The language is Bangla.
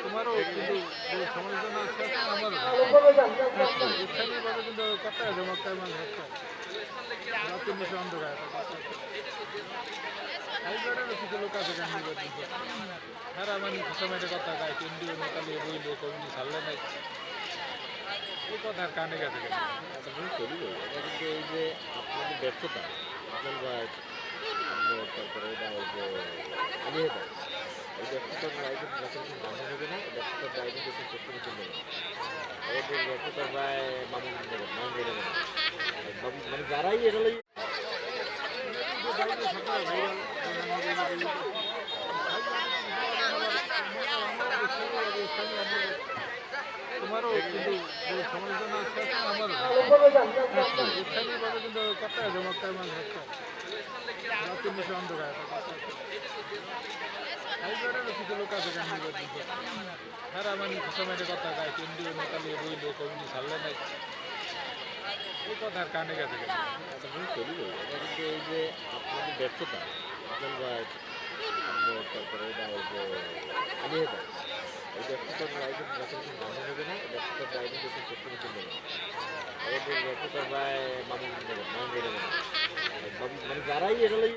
তোমারও কিন্তু সমালোচনা আছে আমারও স্থানীয়ভাবে কিন্তু কথা জমকটার মানুষ একটা রাতের বেশি অন্ধকার হাইব্রিডেরও কিছু লোক আছে গান নির্বাচন সারা মানে সময়টা কথা গায় কেন্দ্রীয় নেতালিয়ে বইলে কমিটি ছাড়লে নাই এই কথার কানে গেছে একটা জিনিস তৈরি করি এটা কিন্তু এই যে আপনাদের ব্যর্থতা আপনার বা তারপরে এটা ওই যে আলিয়ে দেয় এই ব্যর্থতার রায় কিন্তু যখন কিছু মান্য হবে না ব্যর্থতার রায় কিন্তু একটু চেষ্টা করতে নেবে এদের ব্যর্থতার রায় মামুন দেবেন মামুন দেবেন না মানে যারাই এটা লাগে তোমারও কিন্তু সমালোচনা আছে আমারও স্থানীয়ভাবে কিন্তু কথা জমকটার মানুষ একটা রাতের বেশি অন্ধকার হাইব্রিডেরও কিছু লোক আছে গান নির্বাচন সারা মানে সময়টা কথা গায় কেন্দ্রীয় নেতালিয়ে বইলে কমিটি ছাড়লে নাই এই কথার কানে গেছে একটা জিনিস তৈরি করি এটা কিন্তু এই যে আপনাদের ব্যর্থতা আপনার বা তারপরে এটা ওই যে আলিয়ে দেয় এই ব্যর্থতার রায় কিন্তু যখন কিছু মান্য হবে না ব্যর্থতার রায় কিন্তু একটু চেষ্টা করতে নেবে এদের ব্যর্থতার রায় মামুন দেবেন মামুন দেবেন না মানে যারাই এটা